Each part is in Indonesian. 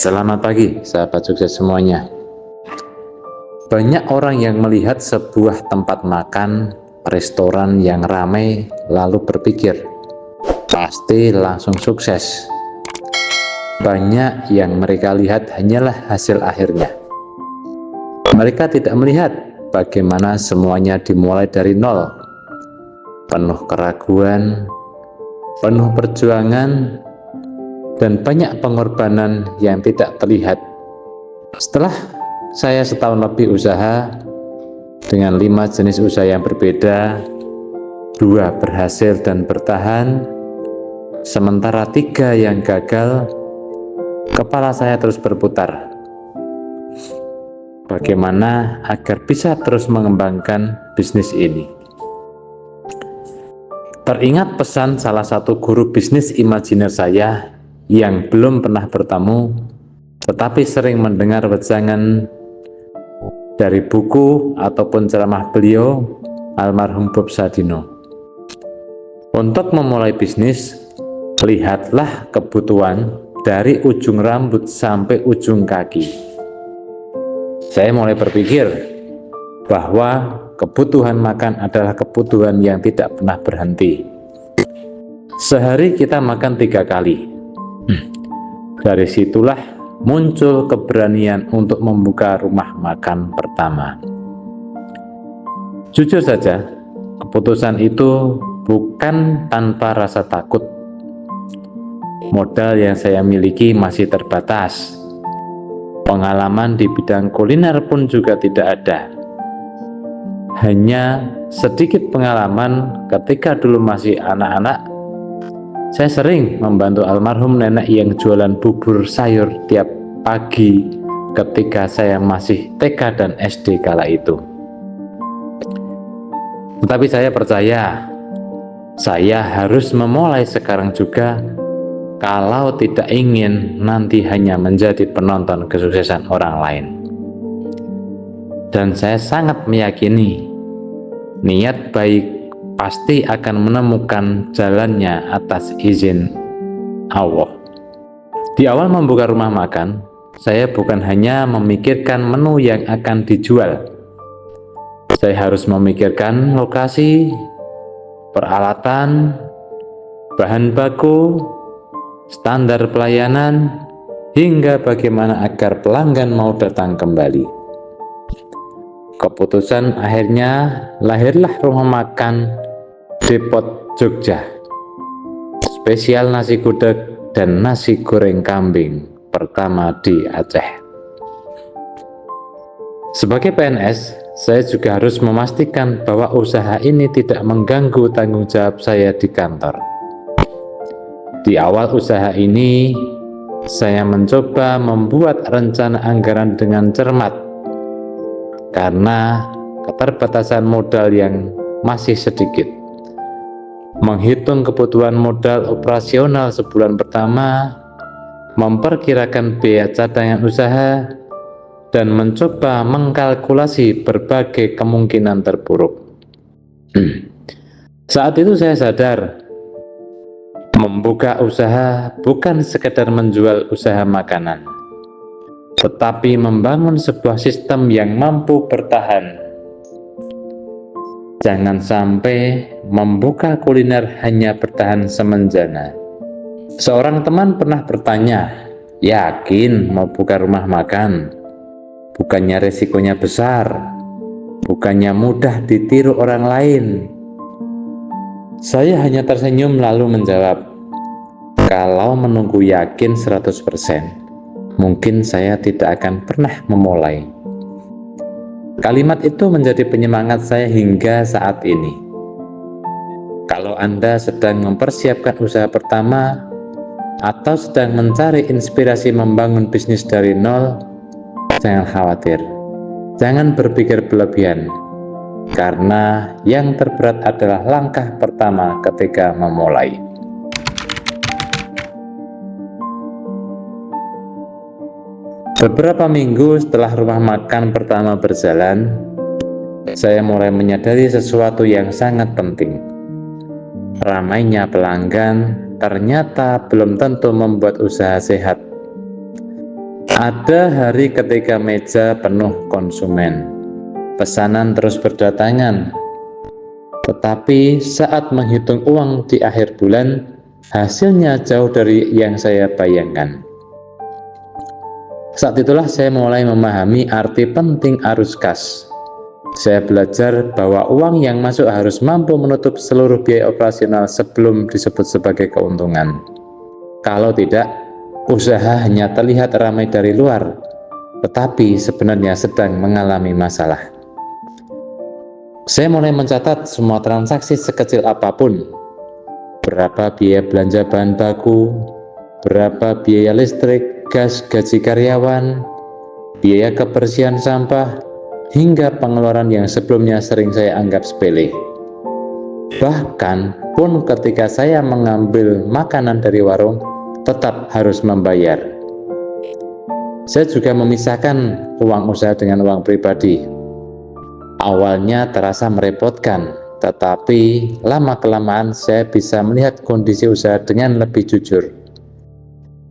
Selamat pagi, sahabat sukses semuanya. Banyak orang yang melihat sebuah tempat makan, restoran yang ramai, lalu berpikir, pasti langsung sukses. Banyak yang mereka lihat hanyalah hasil akhirnya. Mereka tidak melihat bagaimana semuanya dimulai dari nol, penuh keraguan, penuh perjuangan, dan banyak pengorbanan yang tidak terlihat. Setelah saya setahun lebih usaha dengan 5 jenis usaha yang berbeda, 2 berhasil dan bertahan, sementara 3 yang gagal, kepala saya terus berputar. Bagaimana agar bisa terus mengembangkan bisnis ini? Teringat pesan salah satu guru bisnis imajiner saya yang belum pernah bertemu, tetapi sering mendengar wejangan dari buku ataupun ceramah beliau, almarhum Bob Sadino. Untuk memulai bisnis, lihatlah kebutuhan dari ujung rambut sampai ujung kaki. Saya mulai berpikir bahwa kebutuhan makan adalah kebutuhan yang tidak pernah berhenti. Sehari kita makan 3 kali. Dari situlah muncul keberanian untuk membuka rumah makan pertama. Jujur saja, keputusan itu bukan tanpa rasa takut. Modal yang saya miliki masih terbatas. Pengalaman di bidang kuliner pun juga tidak ada. Hanya sedikit pengalaman ketika dulu masih anak-anak. Saya sering membantu almarhum nenek yang jualan bubur sayur tiap pagi ketika saya masih TK dan SD kala itu. Tetapi saya percaya, saya harus memulai sekarang juga kalau tidak ingin nanti hanya menjadi penonton kesuksesan orang lain. Dan saya sangat meyakini, niat baik pasti akan menemukan jalannya atas izin Allah. Di awal membuka rumah makan, saya bukan hanya memikirkan menu yang akan dijual. Saya harus memikirkan lokasi, peralatan, bahan baku, standar pelayanan, hingga bagaimana agar pelanggan mau datang kembali. Keputusan akhirnya lahirlah rumah makan Depot Jogja, spesial nasi gudeg dan nasi goreng kambing pertama di Aceh. Sebagai PNS, saya juga harus memastikan bahwa usaha ini tidak mengganggu tanggung jawab saya di kantor. Di awal usaha ini, saya mencoba membuat rencana anggaran dengan cermat karena keterbatasan modal yang masih sedikit. Menghitung kebutuhan modal operasional sebulan pertama, memperkirakan biaya cadangan usaha, dan mencoba mengkalkulasi berbagai kemungkinan terburuk. Saat itu saya sadar, membuka usaha bukan sekedar menjual usaha makanan, tetapi membangun sebuah sistem yang mampu bertahan. Jangan sampai membuka kuliner hanya bertahan semenjana. Seorang teman pernah bertanya, yakin mau buka rumah makan? Bukannya resikonya besar? Bukannya mudah ditiru orang lain? Saya hanya tersenyum lalu menjawab, kalau menunggu yakin 100%, mungkin saya tidak akan pernah memulai. Kalimat itu menjadi penyemangat saya hingga saat ini. Kalau Anda sedang mempersiapkan usaha pertama atau sedang mencari inspirasi membangun bisnis dari nol, jangan khawatir. Jangan berpikir berlebihan, karena yang terberat adalah langkah pertama ketika memulai. Beberapa minggu setelah rumah makan pertama berjalan, saya mulai menyadari sesuatu yang sangat penting. Ramainya pelanggan ternyata belum tentu membuat usaha sehat. Ada hari ketika meja penuh konsumen, pesanan terus berdatangan, tetapi saat menghitung uang di akhir bulan, hasilnya jauh dari yang saya bayangkan. Saat itulah saya mulai memahami arti penting arus kas. Saya belajar bahwa uang yang masuk harus mampu menutup seluruh biaya operasional sebelum disebut sebagai keuntungan. Kalau tidak, usaha hanya terlihat ramai dari luar, tetapi sebenarnya sedang mengalami masalah. Saya mulai mencatat semua transaksi sekecil apapun. Berapa biaya belanja bahan baku, berapa biaya listrik, gas, gaji karyawan, biaya kebersihan sampah, hingga pengeluaran yang sebelumnya sering saya anggap sepele. Bahkan pun ketika saya mengambil makanan dari warung, tetap harus membayar. Saya juga memisahkan uang usaha dengan uang pribadi. Awalnya terasa merepotkan, tetapi lama-kelamaan saya bisa melihat kondisi usaha dengan lebih jujur.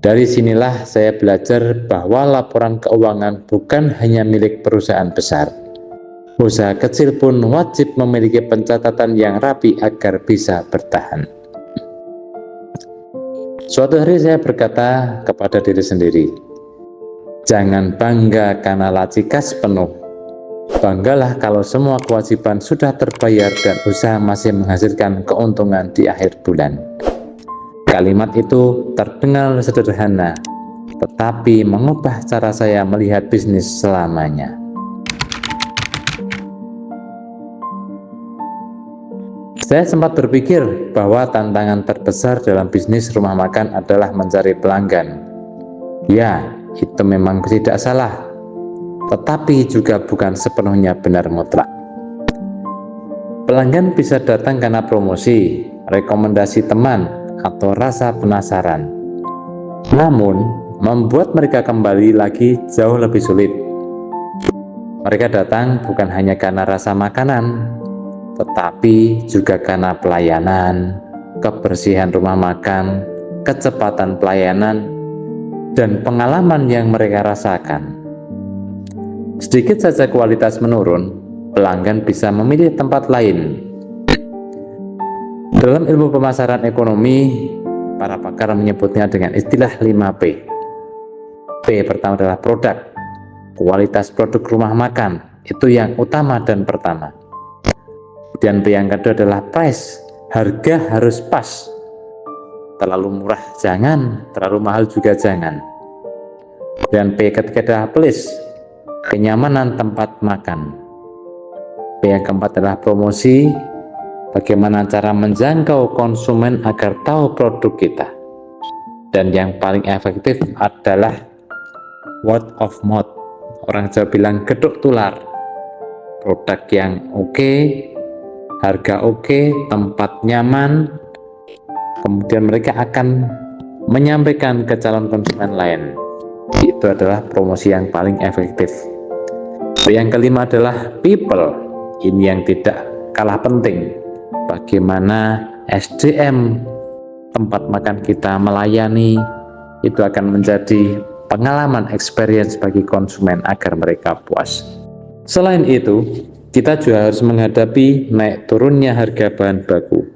Dari sinilah saya belajar bahwa laporan keuangan bukan hanya milik perusahaan besar. Usaha kecil pun wajib memiliki pencatatan yang rapi agar bisa bertahan. Suatu hari saya berkata kepada diri sendiri, jangan bangga karena laci kas penuh. Banggalah kalau semua kewajiban sudah terbayar dan usaha masih menghasilkan keuntungan di akhir bulan. Kalimat itu terdengar sederhana, tetapi mengubah cara saya melihat bisnis selamanya. Saya sempat berpikir bahwa tantangan terbesar dalam bisnis rumah makan adalah mencari pelanggan. Ya, itu memang tidak salah, tetapi juga bukan sepenuhnya benar mutlak. Pelanggan bisa datang karena promosi, rekomendasi teman, atau rasa penasaran. Namun, membuat mereka kembali lagi jauh lebih sulit. Mereka datang bukan hanya karena rasa makanan, tetapi juga karena pelayanan, kebersihan rumah makan, kecepatan pelayanan, dan pengalaman yang mereka rasakan. Sedikit saja kualitas menurun, pelanggan bisa memilih tempat lain. Dalam ilmu pemasaran ekonomi, para pakar menyebutnya dengan istilah 5P. P pertama adalah produk, kualitas produk rumah makan, itu yang utama dan pertama. Dan P yang kedua adalah price, harga harus pas. Terlalu murah jangan, terlalu mahal juga jangan. Dan P ketiga adalah place, kenyamanan tempat makan. P yang keempat adalah promosi, bagaimana cara menjangkau konsumen agar tahu produk kita. Dan yang paling efektif adalah word of mouth. Orang Jawa bilang geduk tular. Produk yang oke, harga oke, tempat nyaman, kemudian mereka akan menyampaikan ke calon konsumen lain. Itu adalah promosi yang paling efektif. Yang kelima adalah people. Ini yang tidak kalah penting. Bagaimana SDM tempat makan kita melayani, itu akan menjadi pengalaman experience bagi konsumen agar mereka puas. Selain itu, kita juga harus menghadapi naik turunnya harga bahan baku.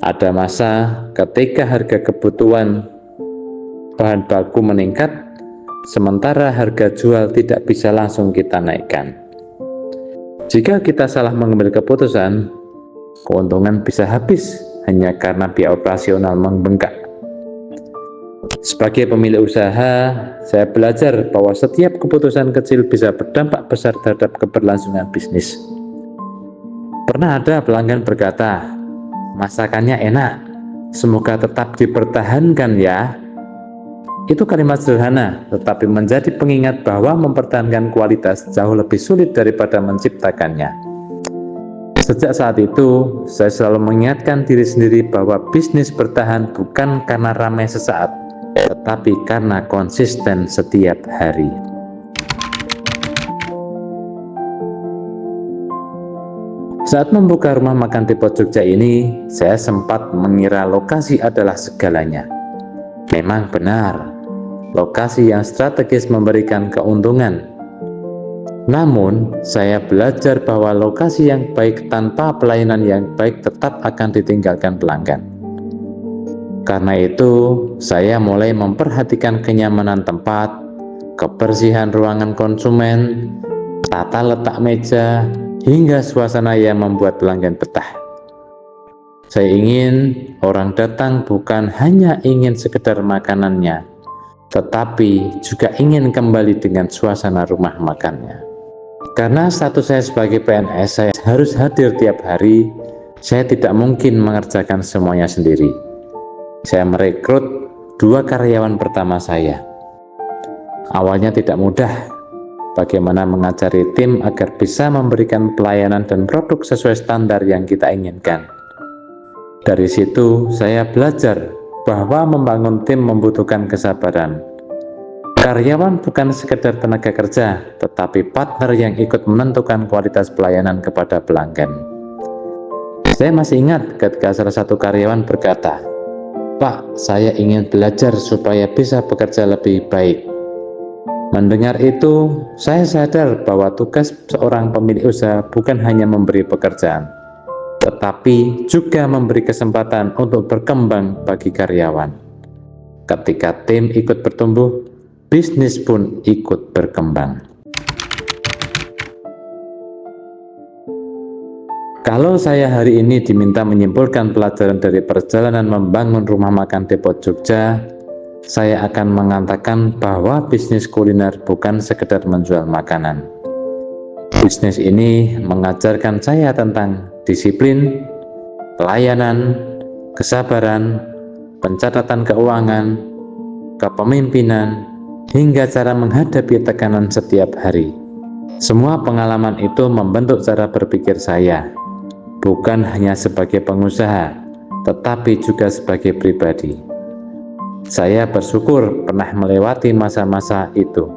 Ada masa ketika harga kebutuhan bahan baku meningkat, sementara harga jual tidak bisa langsung kita naikkan. Jika kita salah mengambil keputusan, keuntungan bisa habis hanya karena biaya operasional membengkak. Sebagai pemilik usaha, saya belajar bahwa setiap keputusan kecil bisa berdampak besar terhadap keberlangsungan bisnis. Pernah ada pelanggan berkata, masakannya enak, semoga tetap dipertahankan ya. Itu kalimat sederhana, tetapi menjadi pengingat bahwa mempertahankan kualitas jauh lebih sulit daripada menciptakannya. Sejak saat itu, saya selalu mengingatkan diri sendiri bahwa bisnis bertahan bukan karena ramai sesaat, tetapi karena konsisten setiap hari. Saat membuka rumah makan di Pojok Jaya ini, saya sempat mengira lokasi adalah segalanya. Memang benar, lokasi yang strategis memberikan keuntungan. Namun, saya belajar bahwa lokasi yang baik tanpa pelayanan yang baik tetap akan ditinggalkan pelanggan. Karena itu, saya mulai memperhatikan kenyamanan tempat, kebersihan ruangan konsumen, tata letak meja, hingga suasana yang membuat pelanggan betah. Saya ingin orang datang bukan hanya ingin sekedar makanannya, tetapi juga ingin kembali dengan suasana rumah makannya. Karena status saya sebagai PNS, saya harus hadir tiap hari. Saya tidak mungkin mengerjakan semuanya sendiri. Saya merekrut 2 karyawan pertama saya. Awalnya tidak mudah bagaimana mengajari tim agar bisa memberikan pelayanan dan produk sesuai standar yang kita inginkan. Dari situ saya belajar bahwa membangun tim membutuhkan kesabaran. Karyawan bukan sekedar tenaga kerja, tetapi partner yang ikut menentukan kualitas pelayanan kepada pelanggan. Saya masih ingat ketika salah satu karyawan berkata, "Pak, saya ingin belajar supaya bisa bekerja lebih baik." Mendengar itu, saya sadar bahwa tugas seorang pemilik usaha bukan hanya memberi pekerjaan, tetapi juga memberi kesempatan untuk berkembang bagi karyawan. Ketika tim ikut bertumbuh, bisnis pun ikut berkembang. Kalau saya hari ini diminta menyimpulkan pelajaran dari perjalanan membangun rumah makan Depot Jogja, saya akan mengatakan bahwa bisnis kuliner bukan sekedar menjual makanan. Bisnis ini mengajarkan saya tentang disiplin, pelayanan, kesabaran, pencatatan keuangan, kepemimpinan, hingga cara menghadapi tekanan setiap hari. Semua pengalaman itu membentuk cara berpikir saya, bukan hanya sebagai pengusaha, tetapi juga sebagai pribadi. Saya bersyukur pernah melewati masa-masa itu,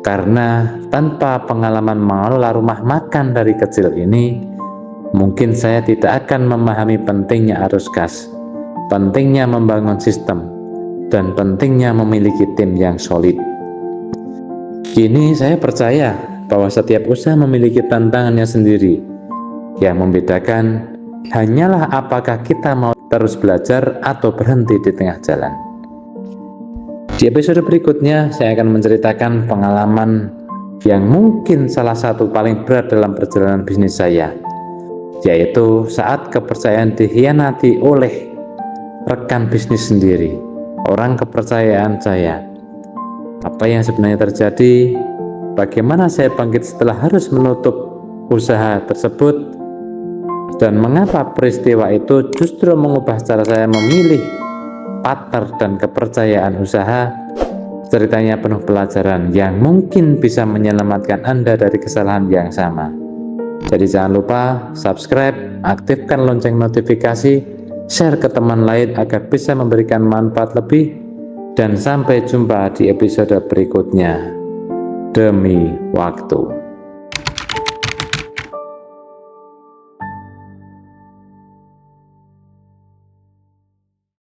karena tanpa pengalaman mengelola rumah makan dari kecil ini, mungkin saya tidak akan memahami pentingnya arus kas, pentingnya membangun sistem, dan pentingnya memiliki tim yang solid. Kini saya percaya bahwa setiap usaha memiliki tantangannya sendiri. Yang membedakan hanyalah apakah kita mau terus belajar atau berhenti di tengah jalan. Di episode berikutnya, saya akan menceritakan pengalaman yang mungkin salah satu paling berat dalam perjalanan bisnis saya, yaitu saat kepercayaan dikhianati oleh rekan bisnis sendiri, orang kepercayaan saya. Apa yang sebenarnya terjadi, bagaimana saya bangkit setelah harus menutup usaha tersebut, dan mengapa peristiwa itu justru mengubah cara saya memilih partner dan kepercayaan usaha. Ceritanya penuh pelajaran yang mungkin bisa menyelamatkan Anda dari kesalahan yang sama. Jadi jangan lupa subscribe, aktifkan lonceng notifikasi, share ke teman lain agar bisa memberikan manfaat lebih, dan sampai jumpa di episode berikutnya. Demi waktu.